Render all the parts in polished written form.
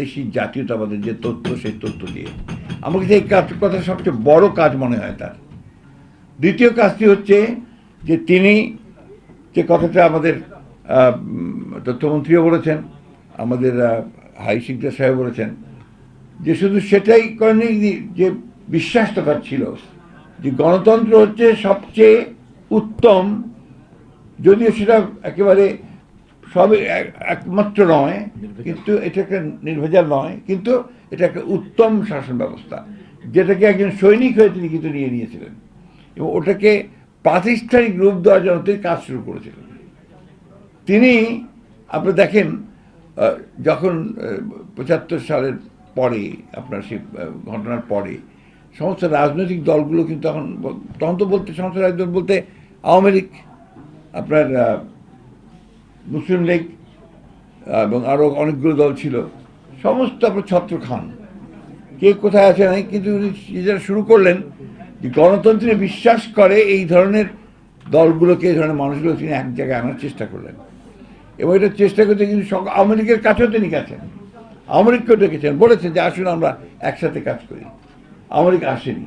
দেশি জাতীয়তাবাদের যে তথ্য, সেই তথ্য দিয়ে আমাকে যে কথা সবচেয়ে বড় কাজ মনে হয় তার। দ্বিতীয় কাজটি হচ্ছে যে তিনি যে কথাটা আমাদের তথ্যমন্ত্রীও বলেছেন, আমাদের হাই শিকদার সাহেব বলেছেন, যে শুধু সেটাই করেনি, যে বিশ্বাসটা তার ছিল যে গণতন্ত্র হচ্ছে সবচেয়ে উত্তম, যদিও সেটা একেবারে সবই একমাত্র নয়, কিন্তু এটা একটা নির্ভেজাল নয়, কিন্তু এটা একটা উত্তম শাসন ব্যবস্থা, যেটাকে একজন সৈনিক হয়ে তিনি কিন্তু নিয়ে নিয়েছিলেন এবং ওটাকে প্রাতিষ্ঠানিক রূপ দেওয়ার জন্য তিনি কাজ শুরু করেছিলেন। তিনি আপনি দেখেন, যখন ৭৫ সালের পরে, আপনার সেই ঘটনার পরে সমস্ত রাজনৈতিক দলগুলো কিন্তু তখন তো বলতে সমস্ত রাজনৈতিক দল বলতে আওয়ামী লীগ, আপনার মুসলিম লীগ এবং আরও অনেকগুলো দল ছিল, সমস্ত আপনার ছত্র খান, কে কোথায় আছে নাই, কিন্তু উনি যারা শুরু করলেন যে গণতন্ত্রে বিশ্বাস করে এই ধরনের দলগুলোকে, এই ধরনের মানুষগুলো তিনি এক জায়গায় আনার চেষ্টা করলেন। এবং এটা চেষ্টা করতে কিন্তু আওয়ামী লীগের কাছেও তিনি গেছেন, আওয়ামী লীগকেও ডেকেছেন, বলেছেন যে আসুন আমরা একসাথে কাজ করি। আওয়ামী লীগ আসেনি,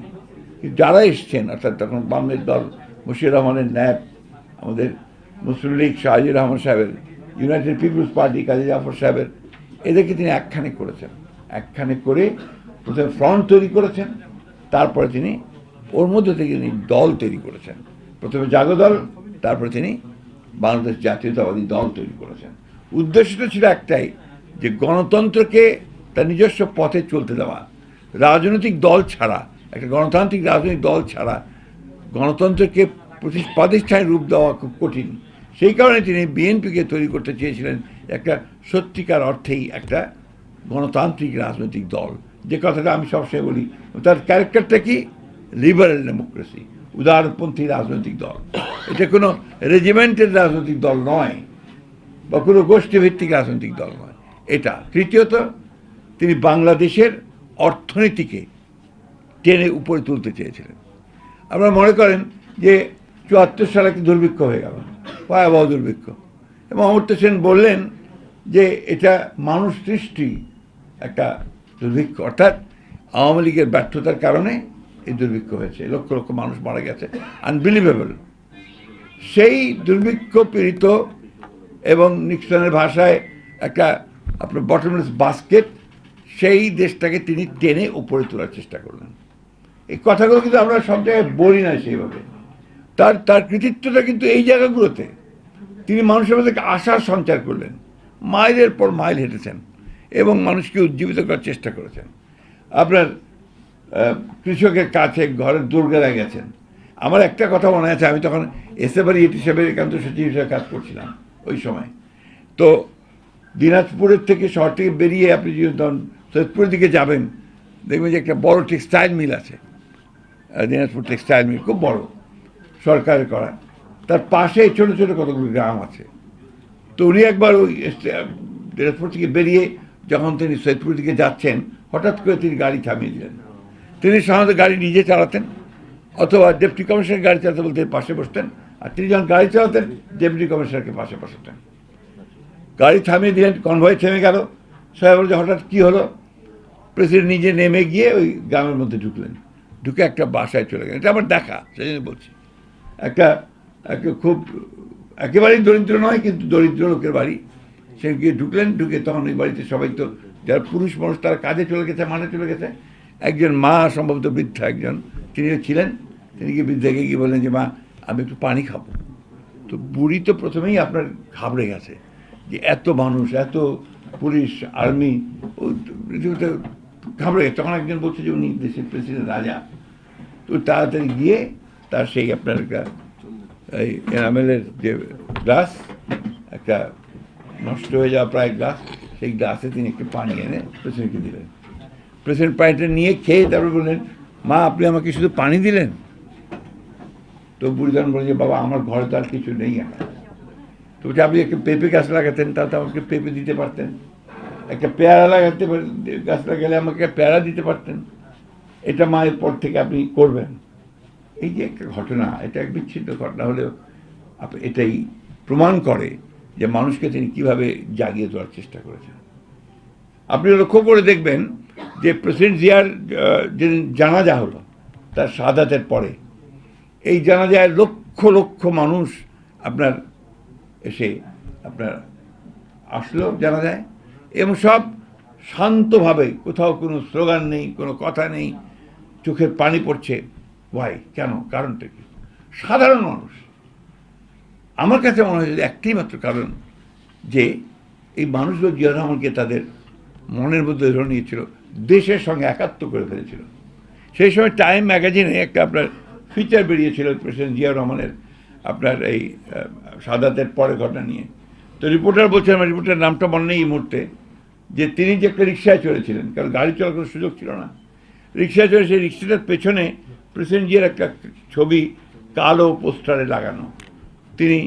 কিন্তু যারা এসছেন, অর্থাৎ তখন বামের দল, মুশিউর রহমানের ন্যাপ, আমাদের মুসলিম লীগ শাহজির রহমান সাহেবের, United people's party Kazi Zafar সাহেবের, এদেরকে তিনি একখানে করেছেন। একখানে করে প্রথমে ফ্রন্ট তৈরি করেছেন, তারপরে তিনি ওর মধ্যে থেকে তিনি দল তৈরি করেছেন। প্রথমে জাগো দল, তারপরে তিনি বাংলাদেশ জাতীয়তাবাদী দল তৈরি করেছেন। উদ্দেশ্যটা ছিল একটাই, যে গণতন্ত্রকে তার নিজস্ব পথে চলতে দেওয়া। রাজনৈতিক দল ছাড়া, একটা গণতান্ত্রিক রাজনৈতিক দল ছাড়া গণতন্ত্রকে প্রাতিষ্ঠানিক রূপ দেওয়া খুব কঠিন। সেই কারণে তিনি বিএনপিকে তৈরি করতে চেয়েছিলেন একটা সত্যিকার অর্থেই একটা গণতান্ত্রিক রাজনৈতিক দল, যে কথাটা আমি সবসময় বলি। তার ক্যারেক্টারটা কি? লিবারেল ডেমোক্রেসি, উদারপন্থী রাজনৈতিক দল। এটা কোনো রেজিমেন্টের রাজনৈতিক দল নয়, বা কোনো গোষ্ঠীভিত্তিক রাজনৈতিক দল নয় এটা। তৃতীয়ত, তিনি বাংলাদেশের অর্থনীতিকে টেনে উপরে তুলতে চেয়েছিলেন। আপনারা মনে করেন যে ৭৪ সালে একটি দুর্ভিক্ষ হয়ে গেল, ভয়াবহ দুর্ভিক্ষ, এবং অমর্ত্য সেন বললেন যে এটা মানুষ সৃষ্টি একটা দুর্ভিক্ষ, অর্থাৎ আওয়ামী লীগের ব্যর্থতার কারণে এই দুর্ভিক্ষ হয়েছে, লক্ষ লক্ষ মানুষ মারা গেছে, আনবিলিভেবল। সেই দুর্ভিক্ষ পীড়িত এবং নিক্সনের ভাষায় একটা আপনার বটমলেস বাস্কেট, সেই দেশটাকে তিনি টেনে উপরে তোলার চেষ্টা করলেন। এই কথাগুলো কিন্তু আমরা সব জায়গায় বলি না সেইভাবে। তার কৃতিত্বটা কিন্তু এই জায়গাগুলোতে। তিনি মানুষের মধ্যে আশার সঞ্চার করলেন, মাইলের পর মাইল হেঁটেছেন এবং মানুষকে উজ্জীবিত করার চেষ্টা করেছেন। আপনার কৃষকের কাছে ঘরের দুর্গায় গেছেন। আমার একটা কথা মনে আছে, আমি তখন এসএবারি হিসেবে একান্ত সচিব হিসেবে কাজ করছিলাম ওই সময়। তো দিনাজপুরের থেকে, শহর থেকে বেরিয়ে আপনি যদি তখন সৈয়দপুরের দিকে যাবেন, দেখবেন যে একটা বড় টেক্সটাইল মিল আছে, দিনাজপুর টেক্সটাইল মিল, খুব বড়, সরকারের করা। তার পাশে ছোট ছোট কতগুলো গ্রাম আছে। তো উনি একবার ওই দিনাজপুর থেকে বেরিয়ে যখন তিনি সৈয়দপুর দিকে যাচ্ছেন, হঠাৎ করে তিনি গাড়ি থামিয়ে দিলেন। তিনি সাধারণত গাড়ি নিজে চালাতেন, অথবা ডেপুটি কমিশনার গাড়ি চালাতে বলতে পাশে বসতেন, আর তিনি যখন গাড়ি চালাতেন ডেপুটি কমিশনারকে পাশে বসাতেন। গাড়ি থামিয়ে দিলেন, কনভয় থেমে গেল। সাহেব বলছে হঠাৎ কী হলো? প্রেসিডেন্ট নিজে নেমে গিয়ে ওই গ্রামের মধ্যে ঢুকলেন, ঢুকে একটা বাসায় চলে গেলেন। এটা আমার দেখা, সেই জন্য বলছি। একটা খুব একেবারেই দরিদ্র নয়, কিন্তু দরিদ্র লোকের বাড়ি। সে গিয়ে ঢুকলেন, ঢুকে তখন ওই বাড়িতে সবাই তো যারা পুরুষ মানুষ তারা কাজে চলে গেছে, মানে চলে গেছে। একজন মা, সম্ভবত বৃদ্ধা একজন তিনিও ছিলেন, তিনি গিয়ে বৃদ্ধাকে গিয়ে বললেন যে মা, আমি একটু পানি খাবো। তো বুড়ি তো প্রথমেই আপনার ঘাবড়ে গেছে যে এত মানুষ, এত পুলিশ, আর্মি, ও ঘাবড়ে গেছে। তখন একজন বলছে যে উনি দেশের প্রেসিডেন্ট, রাজা। তো তাড়াতাড়ি গিয়ে তার সেই আপনার একটা এই এনামেলের যে গ্লাস, একটা নষ্ট হয়ে যাওয়া প্রায় গ্লাস, সেই গ্লাসে তিনি একটু পানি এনে প্রেসিডেন্টকে দিলেন। প্রেসিডেন্ট পানিটা নিয়ে খেয়ে তারপর বললেন, মা আপনি আমাকে শুধু পানি দিলেন? তো বুড়ি তখন বললেন যে বাবা, আমার ঘরে তো আর কিছু নেই এখন। তো বলছে আপনি একটা পেঁপে গাছ লাগাতেন, তাতে আমাকে পেঁপে দিতে পারতেন। একটা পেয়ারা লাগাতে গাছ লাগালে আমাকে পেয়ারা দিতে পারতেন। এটা মায়ের পর থেকে আপনি করবেন। এই যে একটা ঘটনা, এটা এক বিচ্ছিন্ন ঘটনা হলেও এটাই প্রমাণ করে যে মানুষকে তিনি কীভাবে জাগিয়ে তোলার চেষ্টা করেছেন। আপনি লক্ষ্য করে দেখবেন যে প্রেসিডেন্ট জিয়ার যেদিন জানাজা হলো তার শাহাদাতের পরে, এই জানাজায় লক্ষ লক্ষ মানুষ আপনার এসে আপনার আসলো জানাজায়, এবং সব শান্তভাবে, কোথাও কোনো স্লোগান নেই, কোনো কথা নেই, চোখের পানি পড়ছে। ওয়াই, কেন, কারণটা কি? সাধারণ মানুষ। আমার কাছে মনে হয় একটাই মাত্র কারণ, যে এই মানুষগুলো জিয়া রহমানকে তাদের মনের মধ্যে ধরে নিয়েছিল, দেশের সঙ্গে একাত্ম করে ফেলেছিল। সেই সময় টাইম ম্যাগাজিনে একটা আপনার ফিচার বেরিয়েছিল প্রেসিডেন্ট জিয়া রহমানের আপনার এই শাহাদাতের পরে ঘটনা নিয়ে। তো রিপোর্টার বলছেন, আমার রিপোর্টার নামটা মনে নেই এই মুহূর্তে, যে তিনি যে একটা রিক্সায় চলেছিলেন, কারণ গাড়ি চলার কোনো সুযোগ ছিল না, রিক্সায় চলে, সেই রিক্সাটার পেছনে প্রেসিডেন্ট জিয়ার একটা ছবি কালো পোস্টারে লাগানো। তিনি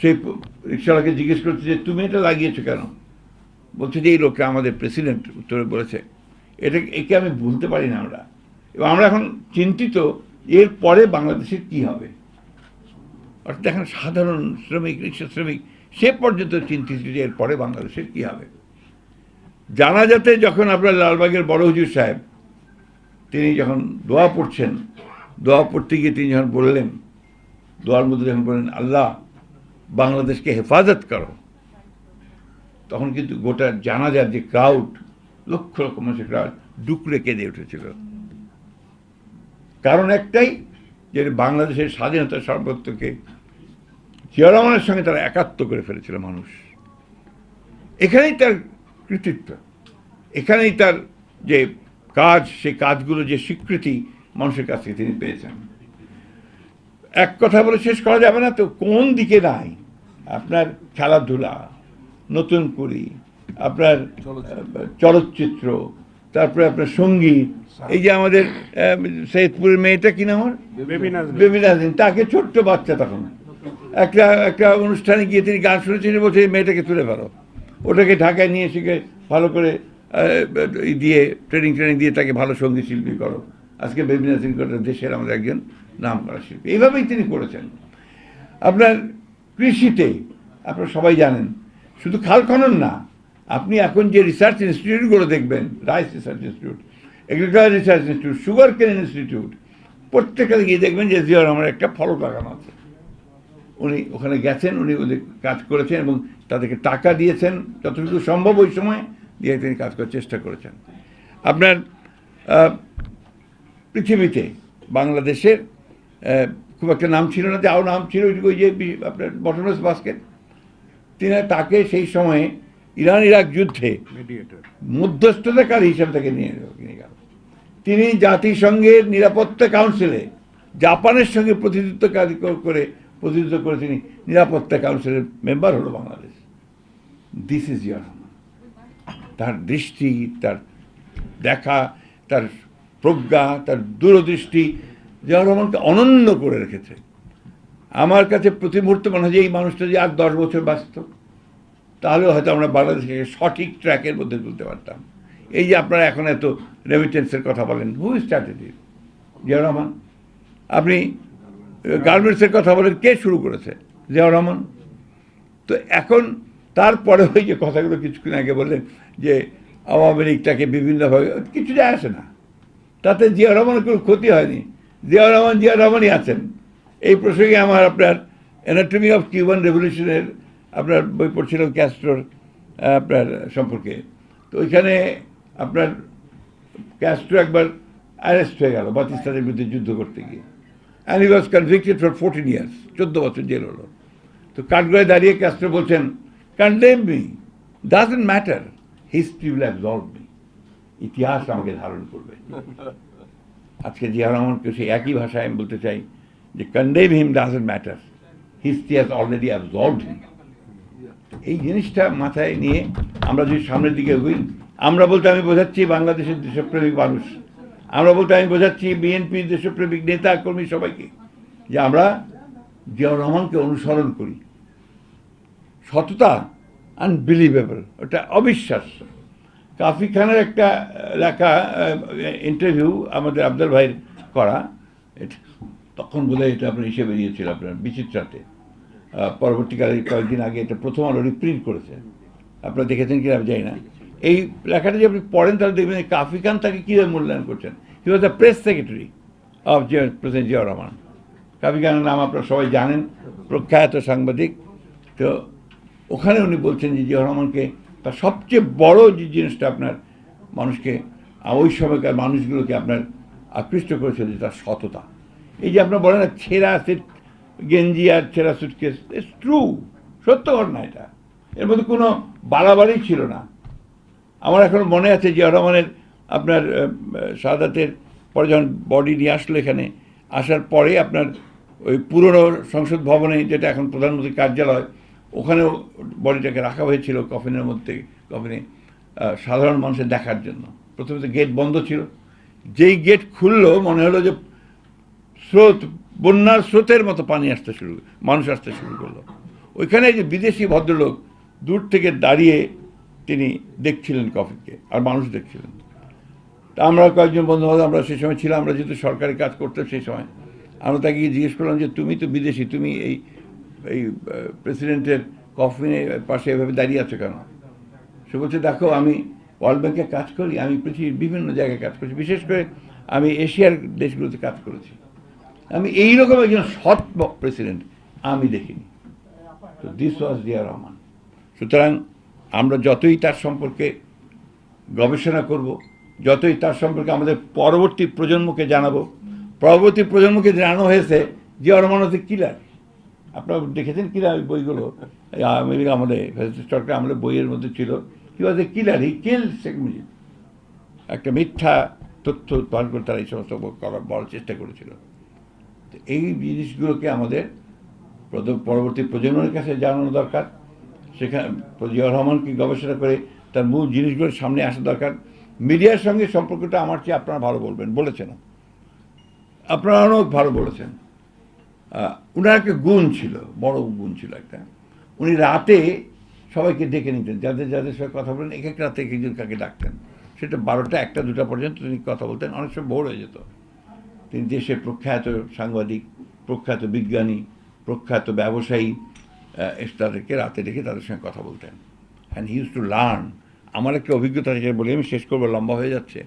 সেই রিক্সাওয়ালাকে জিজ্ঞেস করছে যে তুমি এটা লাগিয়েছো কেন? বলছে যে এই লোকটা আমাদের প্রেসিডেন্ট, উত্তরে বলেছে। একে আমি ভুলতে পারি না আমরা, এবং আমরা এখন চিন্তিত এর পরে বাংলাদেশের কি হবে। অর্থাৎ এখন সাধারণ শ্রমিক, রিক্সা শ্রমিক, সে পর্যন্ত চিন্তিত যে এর পরে বাংলাদেশের কি হবে। জানাজাতে যখন আপনার লালবাগের বড় হুজুর সাহেব তিনি যখন দোয়া পড়ছেন, দোয়া পড়তে গিয়ে তিনি যখন বললেন, দোয়ার মধ্যে যখন বললেন আল্লাহ বাংলাদেশকে হেফাজত করো, তখন কিন্তু গোটা জানাজার যে ক্রাউড, লক্ষ লক্ষ মানুষের ক্রাউড ডুকরে কেঁদে উঠেছিল। কারণ একটাই, যে বাংলাদেশের স্বাধীনতার সার্বত্বকে জিয়া রহমানের সঙ্গে তারা একাত্ম করে ফেলেছিল মানুষ। এখানেই তার কৃতিত্ব, এখানেই তার যে কাজ, সেই কাজগুলো যে স্বীকৃতি মানুষের কাছ থেকে তিনি পেয়েছেন। এক কথা বলে শেষ করা যাবে না, তো কোন দিকে নাই আপনার খেলাধুলা, নতুন করি, আপনার চলচ্চিত্র, তারপরে আপনার সঙ্গীত। এই যে আমাদের সৈয়দপুরের মেয়েটা কি নাম, বেবি নাজিন, তাকে ছোট্ট বাচ্চা তখন একটা অনুষ্ঠানে গিয়ে তিনি গান শুনেছেন, বলছে মেয়েটাকে তুলে ফেলো, ওটাকে ঢাকায় নিয়ে এসে ভালো করে দিয়ে ট্রেনিং দিয়ে তাকে ভালো সঙ্গীত শিল্পী করো। আজকে বেবি নাজিন দেশের আমাদের একজন নাম করা শিল্পী। এইভাবেই তিনি করেছেন। আপনার কৃষিতে আপনারা সবাই জানেন, শুধু খাল খনন না, আপনি এখন যে রিসার্চ ইনস্টিটিউটগুলো দেখবেন, rice research institute, agriculture research institute, sugar কেন ইনস্টিটিউট, প্রত্যেকটা গিয়ে দেখবেন যে জিয়া রহমানের একটা ফলক লাগানো আছে। উনি ওখানে গেছেন, উনি ওদের কাজ করেছেন এবং তাদেরকে টাকা দিয়েছেন যতটুকু সম্ভব ওই সময় দিয়ে তিনি কাজ করার চেষ্টা করেছেন। আপনার পৃথিবীতে বাংলাদেশের খুব একটা নাম ছিল না, যাও নাম ছিল ওই যে আপনার বটমলেস বাস্কেট, তাকে সেই সময়ে ইরান ইরাক যুদ্ধে মধ্যস্থতাকারী হিসাবে তাকে নিয়ে গেল। তিনি জাতিসংঘের নিরাপত্তা কাউন্সিলে জাপানের সঙ্গে প্রতিনিধিত্ব করে তিনি নিরাপত্তা কাউন্সিলের মেম্বার হলো বাংলাদেশ। This is Zia Rahman. তার দৃষ্টি, তার দেখা, তার প্রজ্ঞা, তার দূরদৃষ্টি জিয়া রহমানকে অনন্য করে রেখেছে। আমার কাছে প্রতি মুহূর্তে মনে হয় যে এই মানুষটা যে আর 10 বছর বাঁচত, তাহলে হয়তো আমরা বাংলাদেশকে সঠিক ট্র্যাকের মধ্যে তুলতে পারতাম। এই যে আপনারা এখন এত রেমিটেন্সের কথা বলেন, who started it? Zia Rahman. আপনি গার্মেন্টসের কথা বলেন, কে শুরু করেছে? জিয়া রহমান। তো এখন তারপরে ওই যে কথাগুলো কিছুক্ষণ আগে বললেন যে আওয়ামী লীগটাকে বিভিন্নভাবে, কিছু যায় আসে না, তাতে জিয়া রহমানের কোনো ক্ষতি হয়নি। জিয়া রহমানই আছেন। এই প্রসঙ্গে আমার আপনার অ্যানাটমি অফ কিউবান রেভলিউশনের আপনার বই পড়ছিলাম ক্যাস্ট্রোর আপনার সম্পর্কে। তো ওইখানে আপনার ক্যাস্ট্রো একবার অ্যারেস্ট হয়ে গেল পাকিস্তানের বিরুদ্ধে যুদ্ধ করতে গিয়ে, and he was convicted for 14 years, 14 বছর জেল হলো। তো কাঠগড়ায় দাঁড়িয়ে ক্যাস্ট্রো বলছেন, condemn me, doesn't matter, history will absolve me, ইতিহাস আমাকে ধারণ করবে। আজকে জিয়া রহমানকে সেই একই ভাষায় আমি বলতে চাই যে condemn him doesn't matter, history has already absolved him. এই জিনিসটা মাথায় নিয়ে আমরা যদি সামনের দিকে এগোই, আমরা বলতে আমি বোঝাচ্ছি বাংলাদেশের দেশপ্রেমিক মানুষ, আমরা বলতে আমি বোঝাচ্ছি বিএনপি দেশপ্রেমিক নেতা কর্মী সবাইকে, যে আমরা জিয়া রহমানকে অনুসরণ করি। সততা আনবিলিভেবল, ওটা অবিশ্বাস্য। কাফি খানের একটা লেখা ইন্টারভিউ আমাদের আফজাল ভাইয়ের করা, এটা তখন বোধহয় এটা আপনার হিসেবে বেরিয়েছিল আপনার বিচিত্রাতে, পরবর্তীকালে কয়েকদিন আগে এটা প্রথম আলো রিপ্রিন্ট করেছে, আপনারা দেখেছেন কিনা আমি জানি না। এই লেখাটা যদি আপনি পড়েন তাহলে দেখবেন কাফি খান তাকে কীভাবে মূল্যায়ন করছেন। He was the press secretary of president Ziaur Rahman. Kafi খানের নাম আপনারা সবাই জানেন, প্রখ্যাত সাংবাদিক। তো ওখানে উনি বলছেন যে জিয়াউর রহমানকে তার সবচেয়ে বড় যে জিনিসটা আপনার মানুষকে ওই সময়কার মানুষগুলোকে আপনার আকৃষ্ট করেছিল যে তার সততা। এই যে আপনার বলেন না ছেঁড়া গেঞ্জি আর ছেঁড়া সুটকেস, ইটস ট্রু, সত্য ঘটনা এটা, এর মধ্যে কোনো বাড়াবাড়ি ছিল না। আমার এখন মনে আছে জিয়াউর রহমানের আপনার শাহাদাতের পরে যখন বডি নিয়ে আসলো এখানে, আসার পরে আপনার ওই পুরনো সংসদ ভবনে, যেটা এখন প্রধানমন্ত্রীর কার্যালয়, ওখানেও বডিটাকে রাখা হয়েছিল কফিনের মধ্যে, কফিনে সাধারণ মানুষের দেখার জন্য। প্রথমে তো গেট বন্ধ ছিল, যেই গেট খুললো মনে হলো যে স্রোত, বন্যার স্রোতের মতো পানি আসতে শুরু, মানুষ আসতে শুরু করলো। ওইখানে যে বিদেশি ভদ্রলোক দূর থেকে দাঁড়িয়ে তিনি দেখছিলেন কফিকে, আর মানুষ দেখছিলেন। তা আমরা কয়েকজন বন্ধু বান্ধব আমরা সেই সময় ছিলাম, আমরা যেহেতু সরকারি কাজ করতাম সেই সময়, আমরা তাকে জিজ্ঞেস করলাম যে তুমি তো বিদেশি, তুমি এই প্রেসিডেন্টের কফিনের পাশে এভাবে দাঁড়িয়ে আছো কেন? সে বলছে দেখো আমি ওয়ার্ল্ড ব্যাংকে কাজ করি, আমি পৃথিবীর বিভিন্ন জায়গায় কাজ করছি, বিশেষ করে আমি এশিয়ার দেশগুলোতে কাজ করেছি, আমি এইরকম একজন সৎ প্রেসিডেন্ট আমি দেখিনি। তো দিস ওয়াজ জিয়া রহমান। সুতরাং আমরা যতই তার সম্পর্কে গবেষণা করব, যতই তার সম্পর্কে আমাদের পরবর্তী প্রজন্মকে জানাবো, পরবর্তী প্রজন্মকে জানানো হয়েছে জিয়া রহমান হচ্ছে কিলার। আপনারা দেখেছেন কিলার বইগুলো, আমাদের সরকার আমাদের বইয়ের মধ্যে ছিল, কি ওয়াজ এ কিলার, হি কিল শেখ মুজিব। একটা মিথ্যা তথ্য উৎপাদন করে তারা এই সমস্ত বলার চেষ্টা করেছিল। তো এই জিনিসগুলোকে আমাদের পরবর্তী প্রজন্মের কাছে জানানো দরকার। সেখানে জিয়াউর রহমানকে গবেষণা করে তার মূল জিনিসগুলোর সামনে আসা দরকার। মিডিয়ার সঙ্গে সম্পর্কটা আমার চেয়ে আপনারা ভালো বলেছেন, আপনারা অনেক ভালো বলেছেন। উনার একটা গুণ ছিল, বড় গুণ ছিল একটা, উনি রাতে সবাইকে ডেকে নিতেন, যাদের যাদের সঙ্গে কথা বলেন, এক এক রাতে এক একজন কাকে ডাকতেন। সেটা 12টা 1টা 2টা পর্যন্ত তিনি কথা বলতেন, অনেক সময় বোর হয়ে যেত। তিনি দেশের প্রখ্যাত সাংবাদিক, প্রখ্যাত বিজ্ঞানী, প্রখ্যাত ব্যবসায়ী, তাদেরকে রাতে ডেকে তাদের সঙ্গে কথা বলতেন। And he use to learn. আমার একটা অভিজ্ঞতা থেকে বলে আমি শেষ করবো, লম্বা হয়ে যাচ্ছে,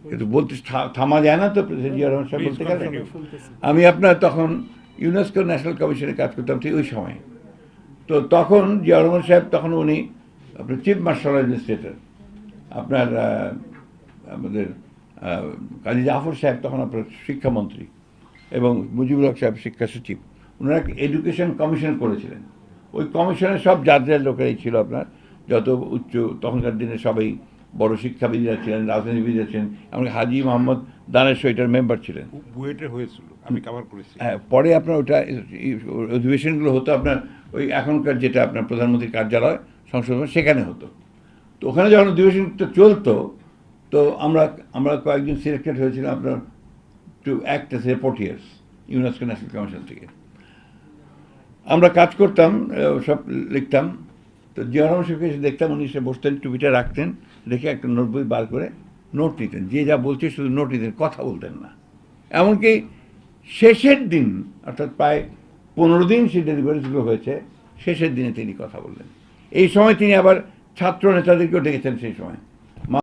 কিন্তু বলতে থামা যায় না তো জিয়া রহমান সাহেব বলতে গেলে। আমি আপনার তখন ইউনেস্কো ন্যাশনাল কমিশনে কাজ করতাম ঠিক ওই সময়। তো তখন জিয়া রহমান সাহেব, তখন উনি আপনার চিফ মার্শাল অ্যাডমিনিস্ট্রেটর, আপনার আমাদের কাজী জাফর সাহেব তখন আপনার শিক্ষামন্ত্রী, এবং মুজিবুল হক সাহেব শিক্ষা সচিব। ওনারা এডুকেশন কমিশন করেছিলেন। ওই কমিশনের সব জাতীয় লোকেরাই ছিল আপনার, যত উচ্চ তখনকার দিনে সবাই বড় শিক্ষাবিদরা ছিলেন, রাজনীতিবিদরা ছিলেন, এমনকি হাজি মোহাম্মদ দানেশ এটার মেম্বার ছিলেন। বুয়েটে হয়েছিল, আমি কভার করেছি। হ্যাঁ, পরে আপনার ওটা অধিবেশনগুলো হতো আপনার ওই এখনকার যেটা আপনার প্রধানমন্ত্রীর কার্যালয় সংসদ, সেখানে হতো। তো ওখানে যখন অধিবেশনটা চলতো, তো আমরা কয়েকজন সিলেক্টেড হয়েছিলাম আপনার to act as reporters UNESCO national commission থেকে। আমরা কাজ করতাম, সব লিখতাম। তো জিয়া রহমান সাহেবকে এসে দেখতাম, উনি এসে বসতেন, টুপিটা রাখতেন, রেখে একটা নোট বই বার করে নোট নিতেন, যে যা বলছে শুধু নোট নিতেন, কথা বলতেন না। এমনকি শেষের দিন, অর্থাৎ প্রায় 15 দিন সে ডেলিভারিগুলো হয়েছে, শেষের দিনে তিনি কথা বললেন। এই সময় তিনি আবার ছাত্র নেতাদেরকেও ডেকেছেন সেই সময়।